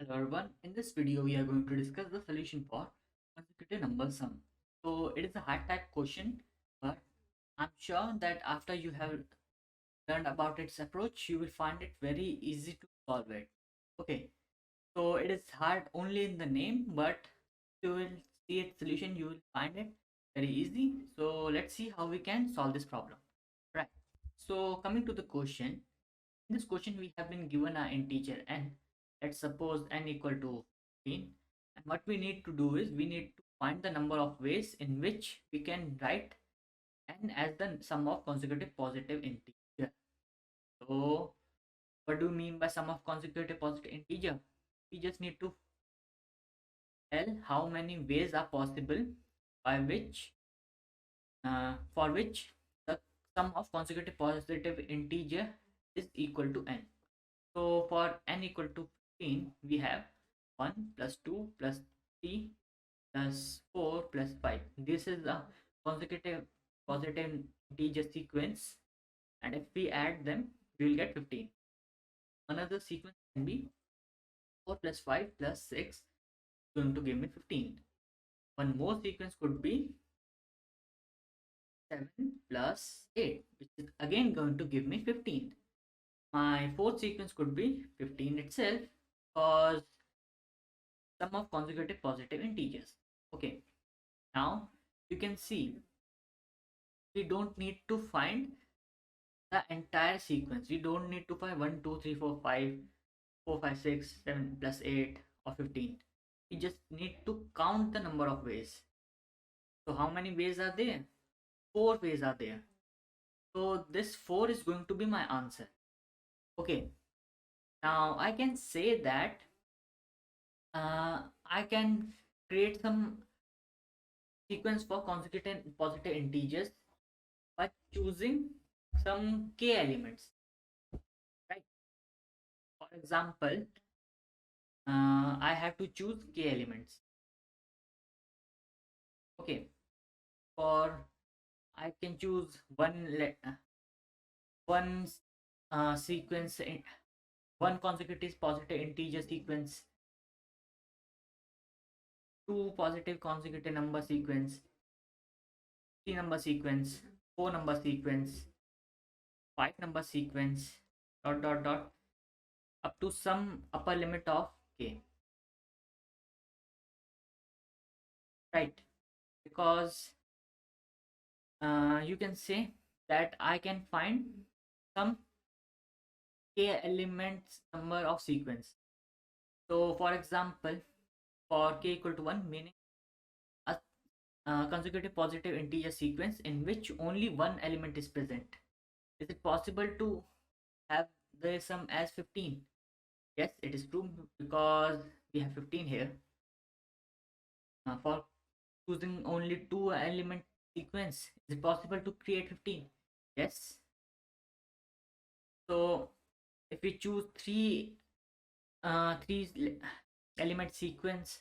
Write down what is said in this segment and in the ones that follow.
Hello everyone, in this video we are going to discuss the solution for consecutive number sum. So it is a hard type question, but I'm sure that after you have learned about its approach, you will find it very easy to solve it. Okay, so it is hard only in the name, but you will see its solution, you will find it very easy. So let's see how we can solve this problem. Right. So coming to the question, in this question, we have been given an integer n. Let's suppose n equal to 15. And what we need to do is we need to find the number of ways in which we can write n as the sum of consecutive positive integer. So, what do you mean by sum of consecutive positive integer? We just need to tell how many ways are possible by which, for which the sum of consecutive positive integer is equal to n. So for n equal to 15, we have 1 plus 2 plus 3 plus 4 plus 5. This is a consecutive positive integer sequence, and if we add them, we will get 15. Another sequence can be 4 plus 5 plus 6 going to give me 15. One more sequence could be 7 plus 8, which is again going to give me 15. My fourth sequence could be 15 itself, because sum of consecutive positive integers. Okay, now you can see we don't need to find the entire sequence. We don't need to find 1 2 3 4 5 4 5 6 7 plus 8 or 15. We just need to count the number of ways. So how many ways are there? 4 ways are there. So this 4 is going to be my answer. Okay, now I can say that I can create some sequence for consecutive positive integers by choosing some k elements, right? For example, I have to choose k elements. Okay, for I can choose one sequence in one consecutive positive integer sequence, two positive consecutive number sequence, three number sequence, four number sequence, five number sequence, dot dot dot, up to some upper limit of k, right? Because you can say that I can find some k elements number of sequence. So for example, for k equal to 1, meaning a consecutive positive integer sequence in which only one element is present. Is it possible to have the sum as 15? Yes, it is true, because we have 15 here. For choosing only two element sequence, is it possible to create 15? Yes. So if we choose three element sequence,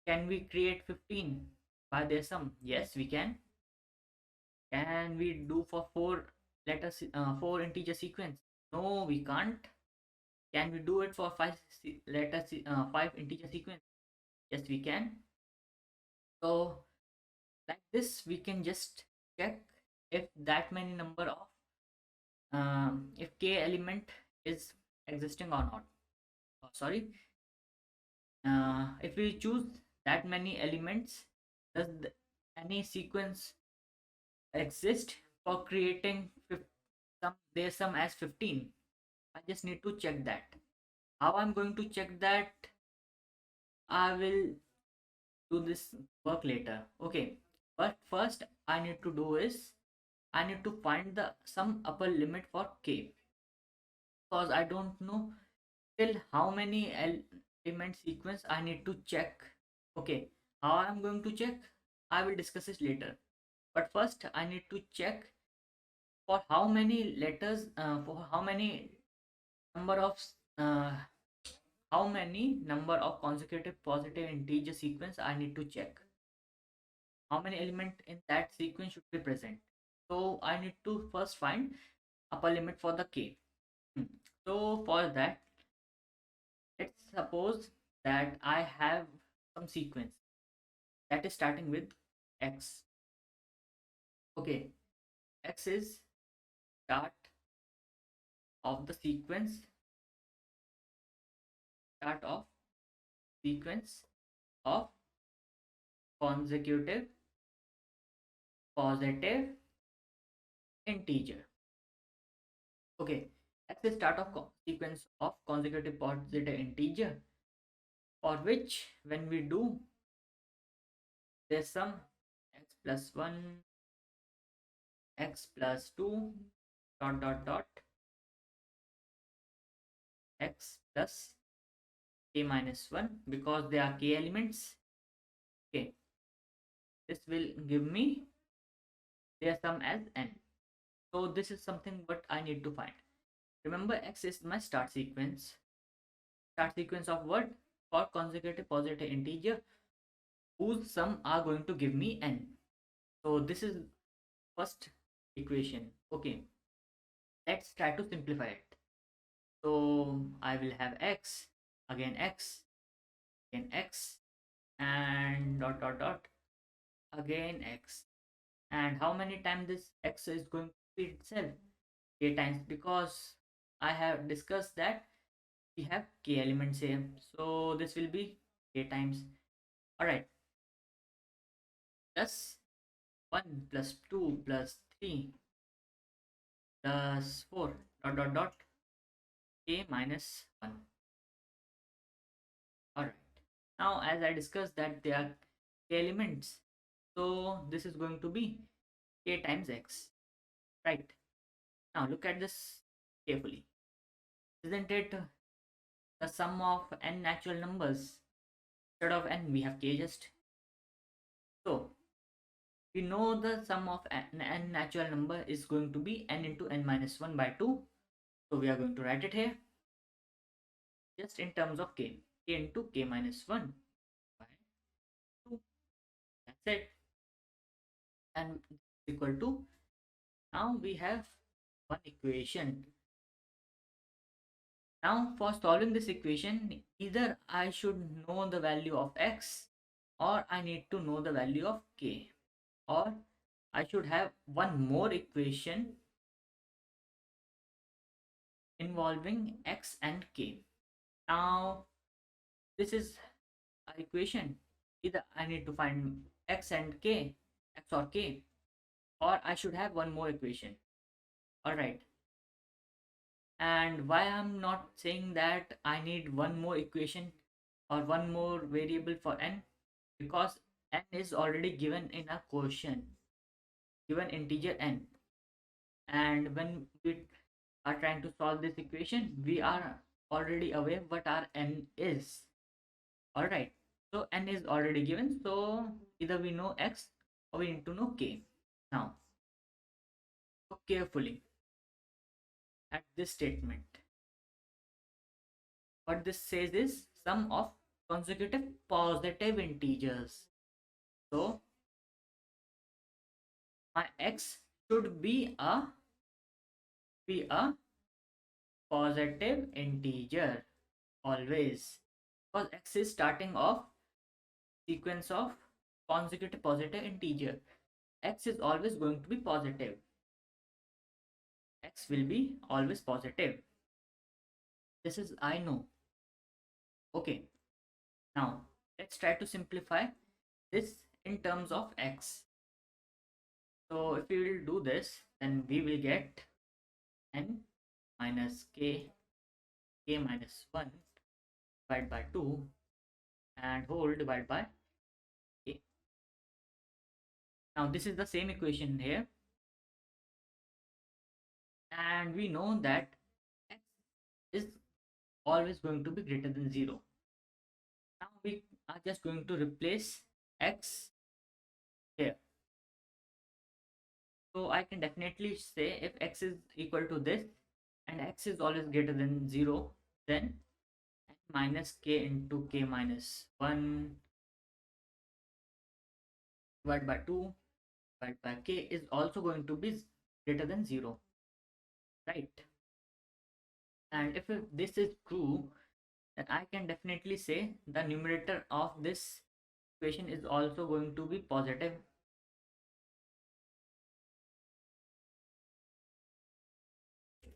can we create 15 by their sum? Yes, we can. Can we do for four integer sequence? No, we can't. Can we do it for five integer sequence? Yes, we can. So like this, we can just check if that many number of if k element is existing or not. Oh, sorry, if we choose that many elements, does any sequence exist for creating their sum as 15? I just need to check that. How I'm going to check that, I will do this work later. Okay, but first I need to do is I need to find the some upper limit for k, because I don't know till how many element sequence I need to check. Okay, how I'm going to check, I will discuss this later. But first I need to check for how many letters, for number of uh, how many number of consecutive positive integer sequence I need to check. How many element in that sequence should be present. So I need to first find upper limit for the k. So for that, Let's suppose that I have some sequence that is starting with x. Okay, x is start of the sequence, start of sequence of consecutive positive integer. Okay, x is start of sequence of consecutive positive integer, for which when we do there's some x plus 1, x plus 2, dot dot dot, x plus k minus 1, because they are k elements. Okay, this will give me their sum as n. So this is something what I need to find. Remember, x is my start sequence. Start sequence of what? For consecutive positive integer whose sum are going to give me n. So this is first equation. Okay, let's try to simplify it. So I will have x, again x, again x, and dot dot dot, again x. And how many times this x is going to repeat itself? K times, because I have discussed that we have k elements here, so this will be k times. All right, plus 1 plus 2 plus 3 plus 4 dot dot dot, k minus 1. All right, now as I discussed that they are k elements, so this is going to be k times x, right? Now look at this carefully. Isn't it the sum of n natural numbers? Instead of n we have k just. So we know the sum of n natural number is going to be n into n minus 1 by 2. So we are going to write it here just in terms of k into k minus 1 by 2. That's it. And equal to, now we have one equation. Now for solving this equation, either I should know the value of x, or I need to know the value of k, or I should have one more equation involving x and k. Now this is an equation. Either I need to find x and k, x or k, or I should have one more equation. All right. And why I'm not saying that I need one more equation or one more variable for n? Because n is already given in a quotient, given integer n. And when we are trying to solve this equation, we are already aware what our n is. All right. So n is already given. So either we know x or we need to know k. Now, look carefully at this statement. What this says is sum of consecutive positive integers. So my x should be a positive integer always, because x is starting off sequence of consecutive positive integer. X is always going to be positive. X will be always positive. This is I know. Okay, now let's try to simplify this in terms of x. So if we will do this, then we will get n minus k minus 1 divided by 2 and whole divided by k. Now this is the same equation here, and we know that x is always going to be greater than 0. Now we are just going to replace x here. So I can definitely say if x is equal to this and x is always greater than 0, then n minus k into k minus 1 divided by 2 divided by k is also going to be greater than 0, right? And if this is true, then I can definitely say the numerator of this equation is also going to be positive.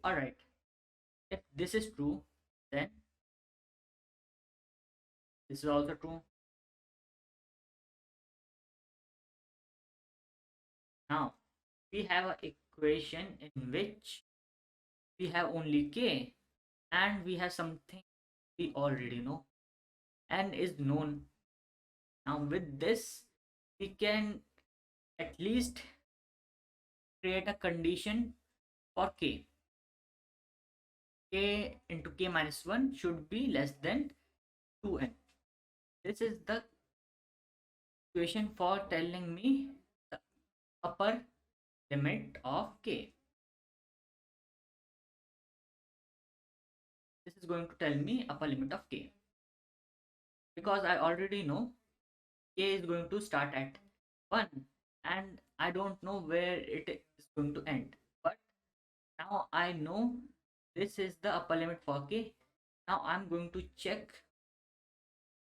Alright, if this is true, then this is also true. Now, we have an equation in which we have only k and we have something we already know and is known. Now, with this, we can at least create a condition for k. K into k minus 1 should be less than 2n. This is the equation for telling me the upper limit of k. This is going to tell me upper limit of k. Because I already know k is going to start at 1 and I don't know where it is going to end. But now I know this is the upper limit for k. Now I'm going to check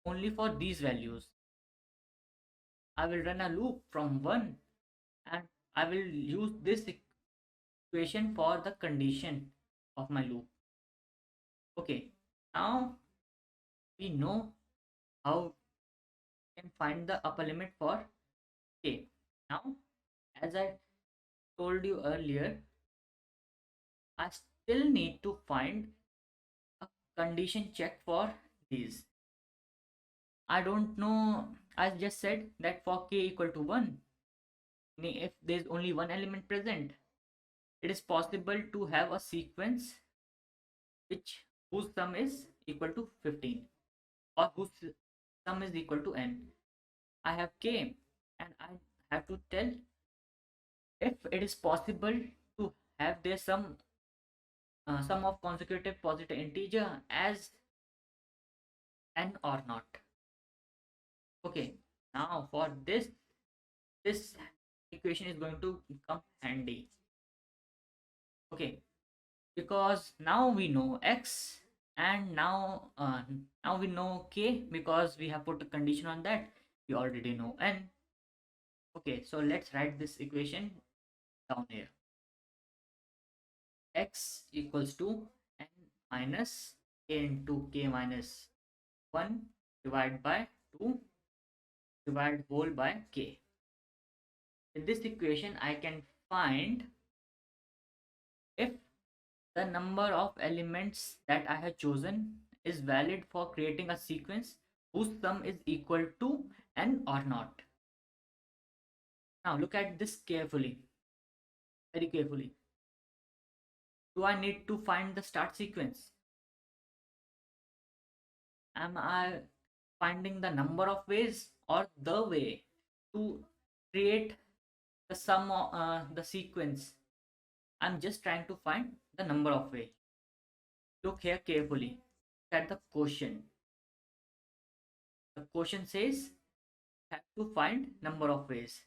only for these values. I will run a loop from 1 and I will use this equation for the condition of my loop. Okay, now we know how we can find the upper limit for k. Now, as I told you earlier, I still need to find a condition check for these. I don't know, I just said that for k equal to 1, if there is only one element present, it is possible to have a sequence which whose sum is equal to 15 or whose sum is equal to n. I have k and I have to tell if it is possible to have their sum of consecutive positive integer as n or not. Okay, now for this equation is going to come handy. Okay, because now we know x and now we know k because we have put a condition on that. We already know n. Okay, so let's write this equation down here. X equals to n minus k into k minus 1 divided by 2 divided whole by k. In this equation, I can find if the number of elements that I have chosen is valid for creating a sequence whose sum is equal to n or not. Now look at this carefully, very carefully. Do I need to find the start sequence? Am I finding the number of ways or the way to create the sum of the sequence? I'm just trying to find the number of way. Look here carefully at the question. The question says have to find number of ways.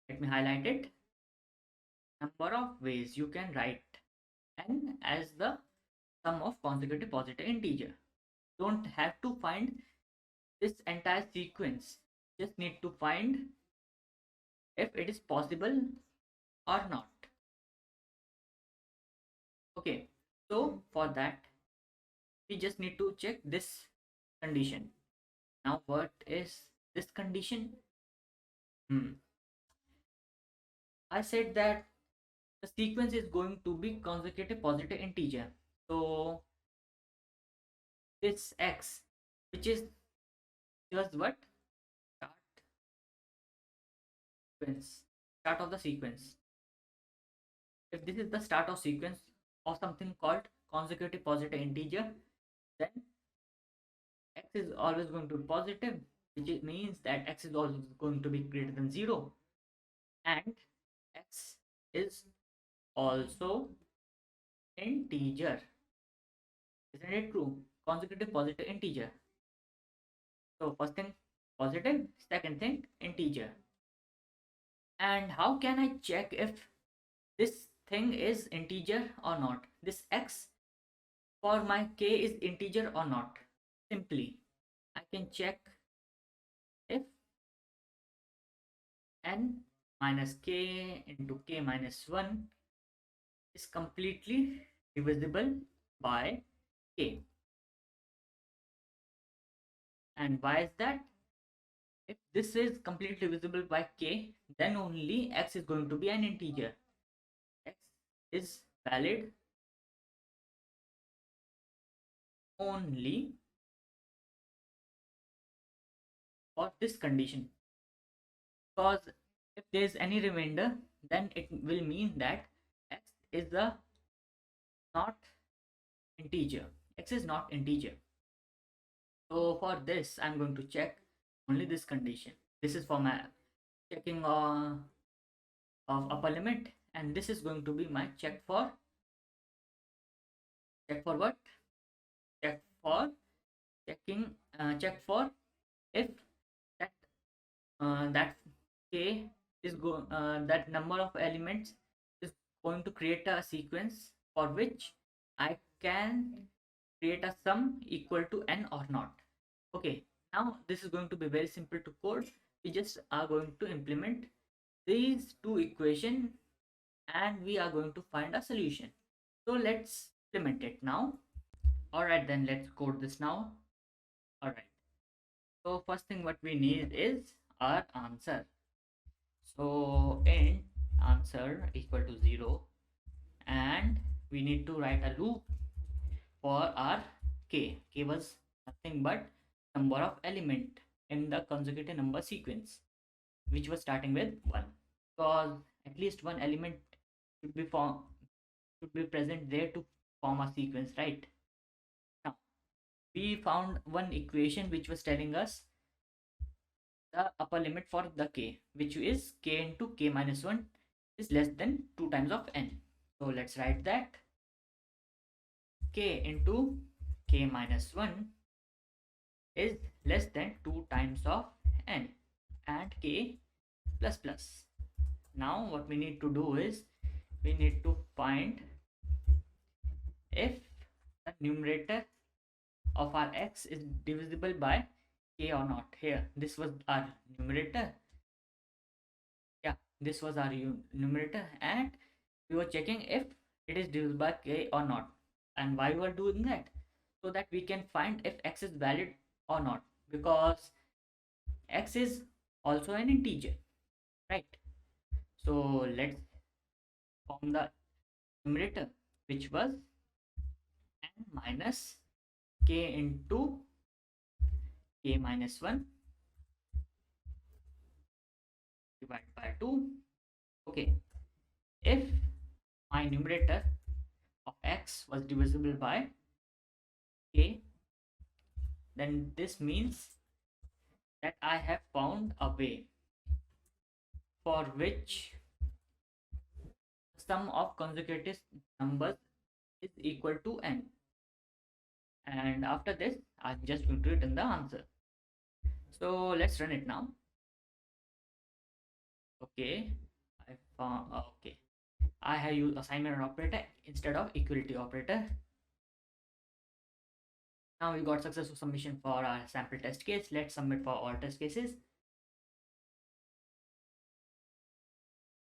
Let me highlight it. Number of ways you can write n as the sum of consecutive positive integer. Don't have to find this entire sequence. Just need to find if it is possible or not. Okay, so for that we just need to check this condition. Now what is this condition? I said that the sequence is going to be consecutive positive integer. So this x, which is just what? Start sequence, start of the sequence. If this is the start of sequence of something called consecutive positive integer, then x is always going to be positive, which means that x is always going to be greater than 0 and x is also integer. Isn't it true? Consecutive positive integer. So first thing positive, second thing integer. And how can I check if this thing is integer or not? This x for my k is integer or not? simply I can check if n minus k into k minus 1 is completely divisible by k. And why is that? If this is completely divisible by k, then only x is going to be an integer. X is valid only for this condition, because if there is any remainder, then it will mean that x is the not integer. X is not integer. So for this, I'm going to check only this condition. This is for my checking of upper limit, and this is going to be my check for what? Check for check for if that that k is that number of elements is going to create a sequence for which I can create a sum equal to n or not. Okay, now this is going to be very simple to code. We just are going to implement these two equations and we are going to find a solution. So let's implement it now. All right, then let's code this now. All right, so first thing what we need is our answer. So int answer equal to 0, and we need to write a loop for our k. K was nothing but number of element in the consecutive number sequence, which was starting with 1, because at least one element should be present there to form a sequence, right? Now we found one equation which was telling us the upper limit for the k, which is k into k minus 1 is less than 2 times of n. So let's write that k into k minus 1 is less than 2 times of n and k plus plus. Now what we need to do is we need to find if the numerator of our x is divisible by k or not. Here this was our numerator. Yeah, this was our numerator, and we were checking if it is divisible by k or not. And why we are doing that? So that we can find if x is valid or not, because x is also an integer, right? So let's form the numerator, which was n minus k into k minus 1 divided by 2. Okay, if my numerator of x was divisible by k, then this means that I have found a way for which the sum of consecutive numbers is equal to n. And after this, I'm just going to return the answer. So let's run it now. Okay, I found okay. I have used assignment operator instead of equality operator. Now we got successful submission for our sample test case. Let's submit for all test cases.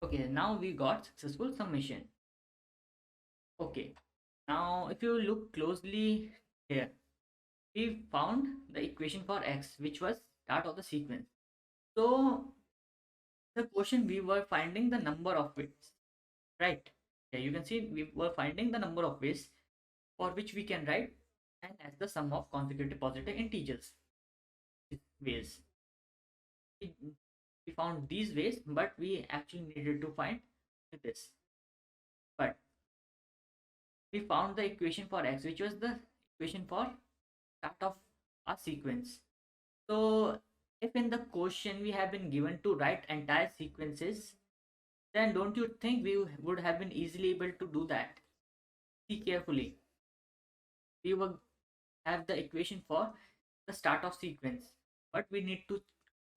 Okay, now we got successful submission. Okay, now if you look closely here, we found the equation for x, which was start of the sequence. So the question, we were finding the number of ways, right? Yeah, you can see we were finding the number of ways for which we can write n as the sum of consecutive positive integers. Ways we found these ways, but we actually needed to find this. But we found the equation for x, which was the equation for start of a sequence. So if in the question we have been given to write entire sequences, then don't you think we would have been easily able to do that? See carefully. We will have the equation for the start of sequence, but we need to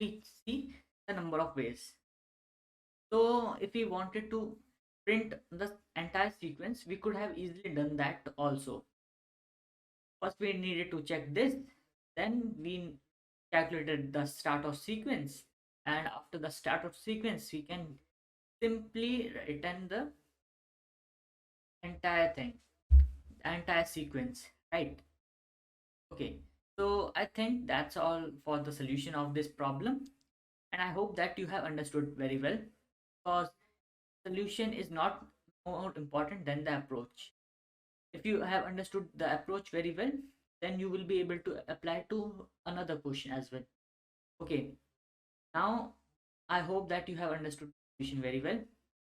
see the number of ways. So if we wanted to print the entire sequence, we could have easily done that also. First we needed to check this, Then we calculated the start of sequence, and after the start of sequence we can simply return the entire thing, entire sequence, right? Okay, so I think that's all for the solution of this problem, and I hope that you have understood very well, because solution is not more important than the approach. If you have understood the approach very well, then you will be able to apply to another question as well. Okay, now I hope that you have understood the solution very well,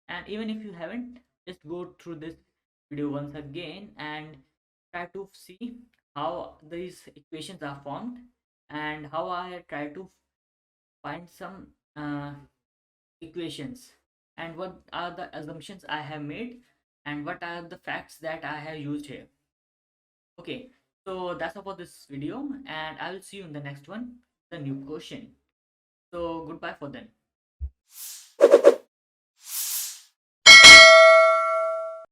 and even if you haven't, just go through this video once again and try to see how these equations are formed, and how I try to find some equations, and what are the assumptions I have made, and what are the facts that I have used here. Okay, so that's all for this video, and I will see you in the next one, the new question. So goodbye for then.